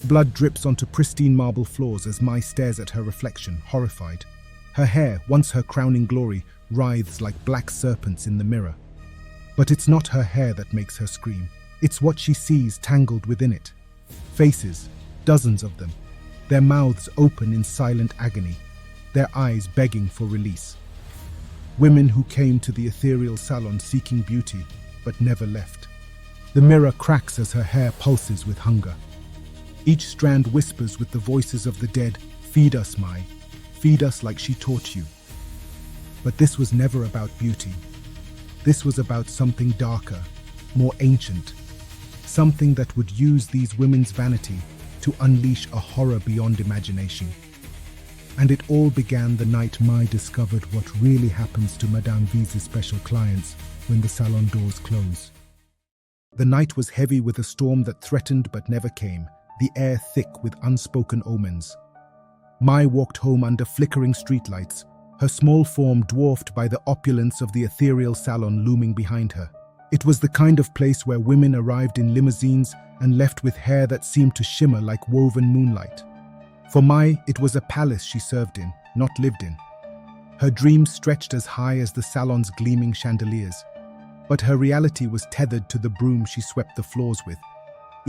Blood drips onto pristine marble floors as Mai stares at her reflection, horrified. Her hair, once her crowning glory, writhes like black serpents in the mirror. But it's not her hair that makes her scream. It's what she sees tangled within it. Faces, dozens of them, their mouths open in silent agony, their eyes begging for release. Women who came to the Ethereal Salon seeking beauty, but never left. The mirror cracks as her hair pulses with hunger. Each strand whispers with the voices of the dead, "Feed us, Mai. Feed us like she taught you." But this was never about beauty. This was about something darker, more ancient. Something that would use these women's vanity to unleash a horror beyond imagination. And it all began the night Mai discovered what really happens to Madame V's special clients when the salon doors close. The night was heavy with a storm that threatened but never came, the air thick with unspoken omens. Mai walked home under flickering streetlights, her small form dwarfed by the opulence of the Ethereal Salon looming behind her. It was the kind of place where women arrived in limousines and left with hair that seemed to shimmer like woven moonlight. For Mai, it was a palace she served in, not lived in. Her dreams stretched as high as the salon's gleaming chandeliers. But her reality was tethered to the broom she swept the floors with,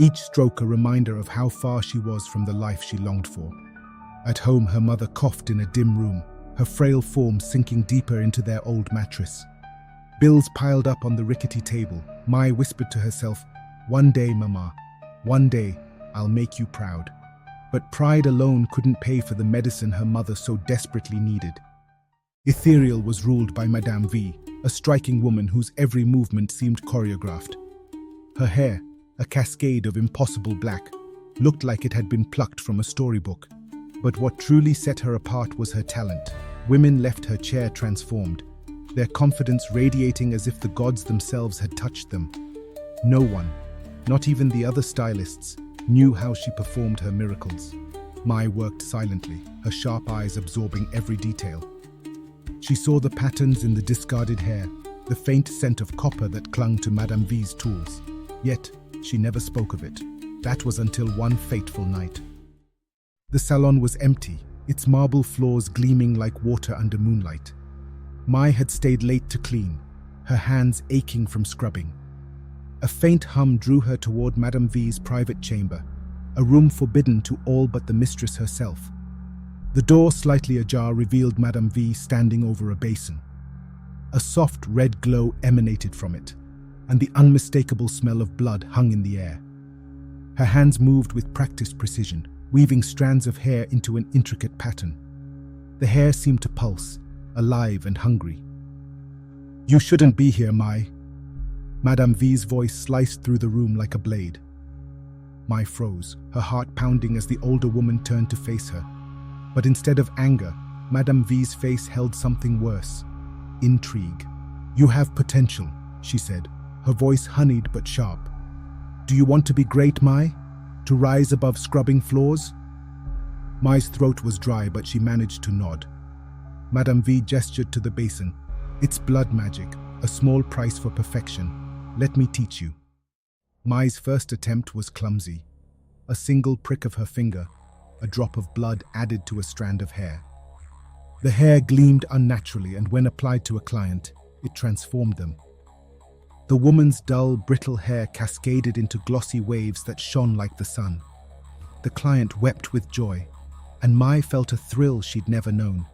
each stroke a reminder of how far she was from the life she longed for. At home, her mother coughed in a dim room, her frail form sinking deeper into their old mattress. Bills piled up on the rickety table. Mai whispered to herself, "One day, Mama, one day, I'll make you proud." But pride alone couldn't pay for the medicine her mother so desperately needed. Ethereal was ruled by Madame V, a striking woman whose every movement seemed choreographed. Her hair, a cascade of impossible black, looked like it had been plucked from a storybook. But what truly set her apart was her talent. Women left her chair transformed, their confidence radiating as if the gods themselves had touched them. No one, not even the other stylists, knew how she performed her miracles. Mai worked silently, her sharp eyes absorbing every detail. She saw the patterns in the discarded hair, the faint scent of copper that clung to Madame V's tools. Yet, she never spoke of it. That was until one fateful night. The salon was empty, its marble floors gleaming like water under moonlight. Mai had stayed late to clean, her hands aching from scrubbing. A faint hum drew her toward Madame V's private chamber, a room forbidden to all but the mistress herself. The door, slightly ajar, revealed Madame V standing over a basin. A soft red glow emanated from it, and the unmistakable smell of blood hung in the air. Her hands moved with practiced precision, weaving strands of hair into an intricate pattern. The hair seemed to pulse, alive and hungry. "You shouldn't be here, Mai." Madame V's voice sliced through the room like a blade. Mai froze, her heart pounding as the older woman turned to face her. But instead of anger, Madame V's face held something worse: intrigue. "You have potential," she said, her voice honeyed but sharp. "Do you want to be great, Mai? To rise above scrubbing floors?" Mai's throat was dry, but she managed to nod. Madame V gestured to the basin. "It's blood magic, a small price for perfection. Let me teach you." Mai's first attempt was clumsy. A single prick of her finger, a drop of blood added to a strand of hair. The hair gleamed unnaturally, and when applied to a client, it transformed them. The woman's dull, brittle hair cascaded into glossy waves that shone like the sun. The client wept with joy, and Mai felt a thrill she'd never known.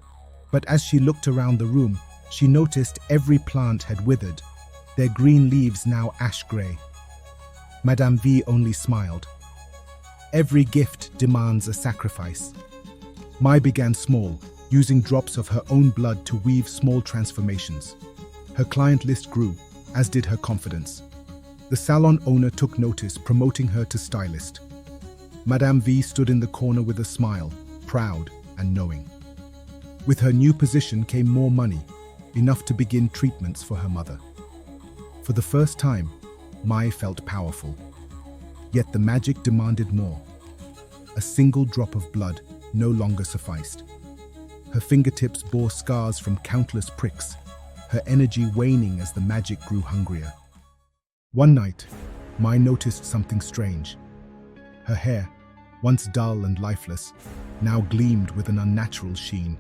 But as she looked around the room, she noticed every plant had withered, their green leaves now ash-grey. Madame V only smiled. Every gift demands a sacrifice. Mai began small, using drops of her own blood to weave small transformations. Her client list grew, as did her confidence. The salon owner took notice, promoting her to stylist. Madame V stood in the corner with a smile, proud and knowing. With her new position came more money, enough to begin treatments for her mother. For the first time, Mai felt powerful. Yet the magic demanded more. A single drop of blood no longer sufficed. Her fingertips bore scars from countless pricks, her energy waning as the magic grew hungrier. One night, Mai noticed something strange. Her hair, once dull and lifeless, now gleamed with an unnatural sheen.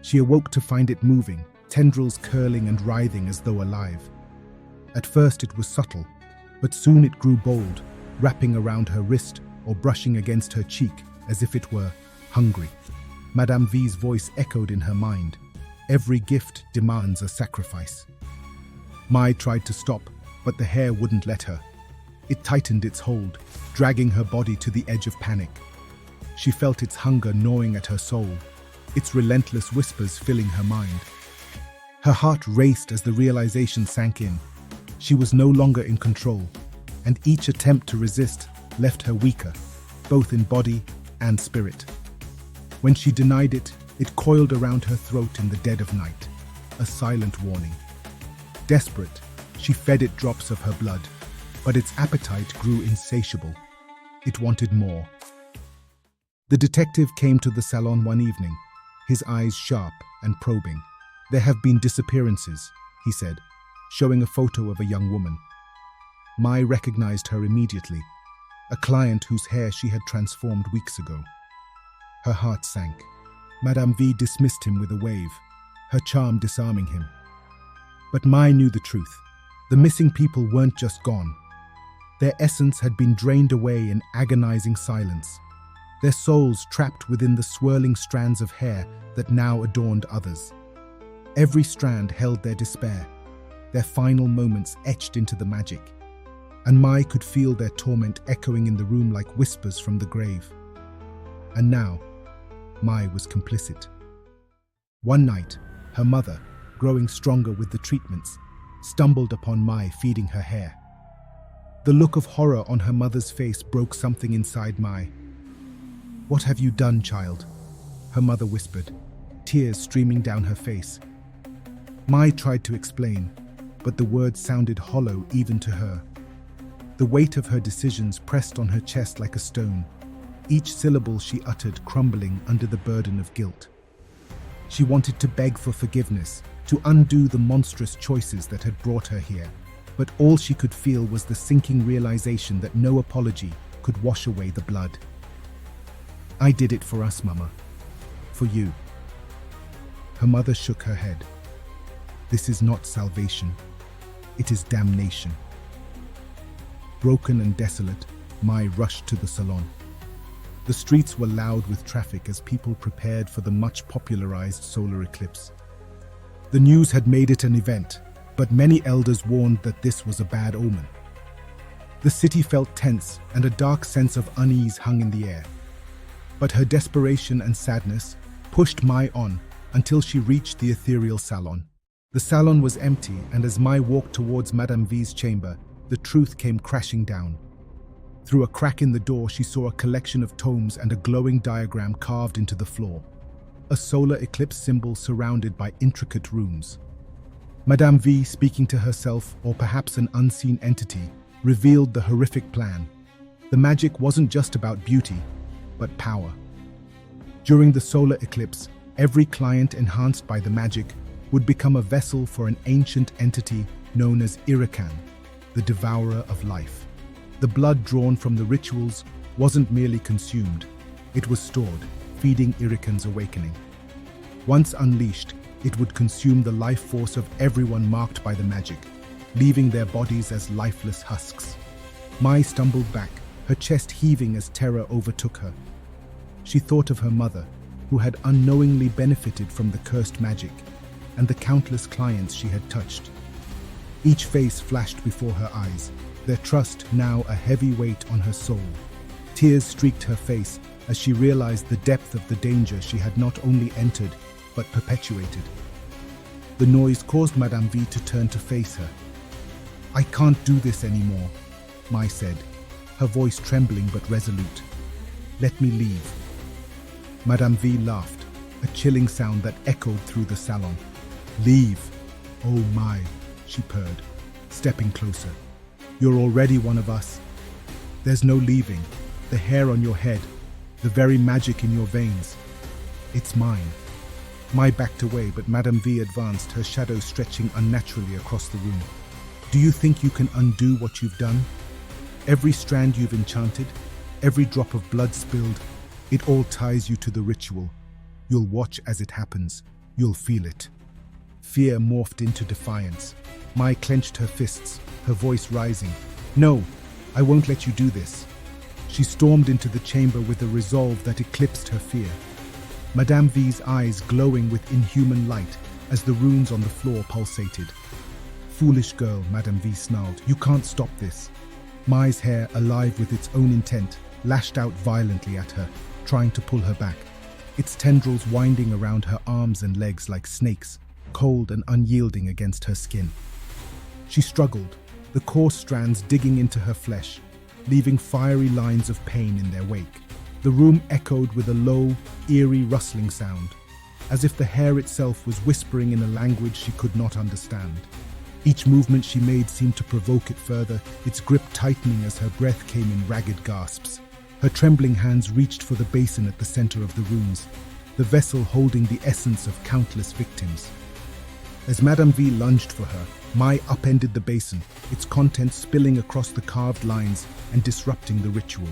She awoke to find it moving, tendrils curling and writhing as though alive. At first it was subtle, but soon it grew bold, wrapping around her wrist or brushing against her cheek as if it were hungry. Madame V's voice echoed in her mind. Every gift demands a sacrifice. Mai tried to stop, but the hair wouldn't let her. It tightened its hold, dragging her body to the edge of panic. She felt its hunger gnawing at her soul, its relentless whispers filling her mind. Her heart raced as the realization sank in. She was no longer in control, and each attempt to resist left her weaker, both in body and spirit. When she denied it, it coiled around her throat in the dead of night, a silent warning. Desperate, she fed it drops of her blood, but its appetite grew insatiable. It wanted more. The detective came to the salon one evening, his eyes sharp and probing. "There have been disappearances," he said, showing a photo of a young woman. Mai recognized her immediately, a client whose hair she had transformed weeks ago. Her heart sank. Madame V dismissed him with a wave, her charm disarming him. But Mai knew the truth. The missing people weren't just gone. Their essence had been drained away in agonizing silence, their souls trapped within the swirling strands of hair that now adorned others. Every strand held their despair, their final moments etched into the magic. And Mai could feel their torment echoing in the room like whispers from the grave. And now, Mai was complicit. One night, her mother, growing stronger with the treatments, stumbled upon Mai feeding her hair. The look of horror on her mother's face broke something inside Mai. "What have you done, child?" her mother whispered, tears streaming down her face. Mai tried to explain, but the words sounded hollow even to her. The weight of her decisions pressed on her chest like a stone, each syllable she uttered crumbling under the burden of guilt. She wanted to beg for forgiveness, to undo the monstrous choices that had brought her here, but all she could feel was the sinking realization that no apology could wash away the blood. "I did it for us, Mama. For you." Her mother shook her head. "This is not salvation. It is damnation." Broken and desolate, Mai rushed to the salon. The streets were loud with traffic as people prepared for the much popularized solar eclipse. The news had made it an event, but many elders warned that this was a bad omen. The city felt tense and a dark sense of unease hung in the air. But her desperation and sadness pushed Mai on until she reached the Ethereal Salon. The salon was empty, and as Mai walked towards Madame V's chamber, the truth came crashing down. Through a crack in the door, she saw a collection of tomes and a glowing diagram carved into the floor, a solar eclipse symbol surrounded by intricate runes. Madame V, speaking to herself, or perhaps an unseen entity, revealed the horrific plan. The magic wasn't just about beauty, but power. During the solar eclipse, every client enhanced by the magic would become a vessel for an ancient entity known as Irakan, the devourer of life. The blood drawn from the rituals wasn't merely consumed, it was stored, feeding Irakan's awakening. Once unleashed, it would consume the life force of everyone marked by the magic, leaving their bodies as lifeless husks. Mai stumbled back, her chest heaving as terror overtook her. She thought of her mother, who had unknowingly benefited from the cursed magic, and the countless clients she had touched. Each face flashed before her eyes, their trust now a heavy weight on her soul. Tears streaked her face as she realized the depth of the danger she had not only entered, but perpetuated. The noise caused Madame V to turn to face her. "I can't do this anymore," Mai said, her voice trembling but resolute. "Let me leave." Madame V laughed, a chilling sound that echoed through the salon. "Leave? Oh my," she purred, stepping closer. "You're already one of us. There's no leaving. The hair on your head, the very magic in your veins. It's mine." Mai backed away, but Madame V advanced, her shadow stretching unnaturally across the room. "Do you think you can undo what you've done? Every strand you've enchanted? every drop of blood spilled. It all ties you to the ritual. You'll watch as it happens. You'll feel it. Fear morphed into defiance. Mai clenched her fists, her voice rising. No, I won't let you do this. She stormed into the chamber with a resolve that eclipsed her fear. Madame V's eyes glowing with inhuman light as the runes on the floor pulsated. Foolish girl, Madame V snarled. You can't stop this. Mai's hair, alive with its own intent, lashed out violently at her, trying to pull her back. Its tendrils winding around her arms and legs like snakes, cold and unyielding against her skin. She struggled, the coarse strands digging into her flesh, leaving fiery lines of pain in their wake. The room echoed with a low, eerie rustling sound, as if the hair itself was whispering in a language she could not understand. Each movement she made seemed to provoke it further, its grip tightening as her breath came in ragged gasps. Her trembling hands reached for the basin at the center of the runes, the vessel holding the essence of countless victims. As Madame V lunged for her, Mai upended the basin, its contents spilling across the carved lines and disrupting the ritual.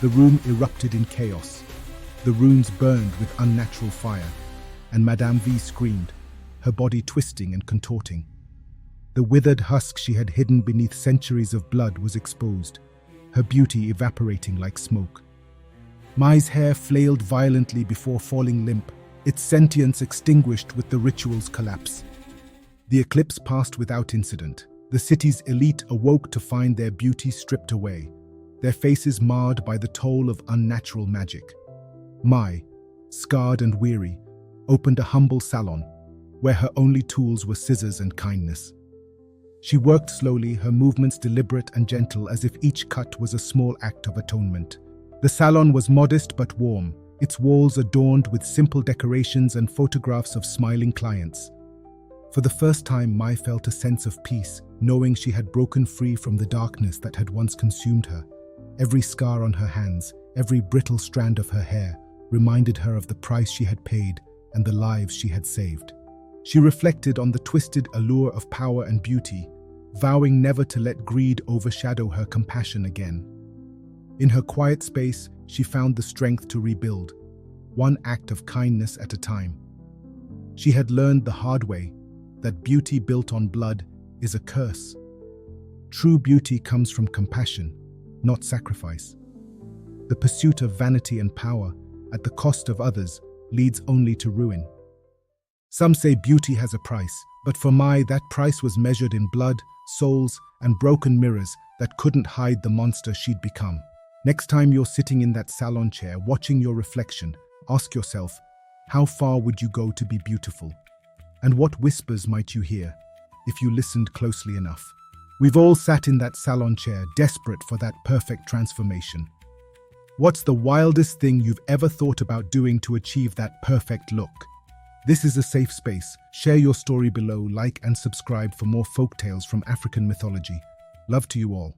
The room erupted in chaos. The runes burned with unnatural fire, and Madame V screamed, her body twisting and contorting. The withered husk she had hidden beneath centuries of blood was exposed, her beauty evaporating like smoke. Mai's hair flailed violently before falling limp, its sentience extinguished with the ritual's collapse. The eclipse passed without incident. The city's elite awoke to find their beauty stripped away, their faces marred by the toll of unnatural magic. Mai, scarred and weary, opened a humble salon, where her only tools were scissors and kindness. She worked slowly, her movements deliberate and gentle, as if each cut was a small act of atonement. The salon was modest but warm, its walls adorned with simple decorations and photographs of smiling clients. For the first time, Mai felt a sense of peace, knowing she had broken free from the darkness that had once consumed her. Every scar on her hands, every brittle strand of her hair, reminded her of the price she had paid and the lives she had saved. She reflected on the twisted allure of power and beauty, vowing never to let greed overshadow her compassion again. In her quiet space, she found the strength to rebuild, one act of kindness at a time. She had learned the hard way that beauty built on blood is a curse. True beauty comes from compassion, not sacrifice. The pursuit of vanity and power at the cost of others leads only to ruin. Some say beauty has a price, but for Mai, that price was measured in blood, souls, and broken mirrors that couldn't hide the monster she'd become. Next time you're sitting in that salon chair watching your reflection, ask yourself, how far would you go to be beautiful? And what whispers might you hear if you listened closely enough? We've all sat in that salon chair, desperate for that perfect transformation. What's the wildest thing you've ever thought about doing to achieve that perfect look? This is a safe space. Share your story below, like and subscribe for more folktales from African mythology. Love to you all.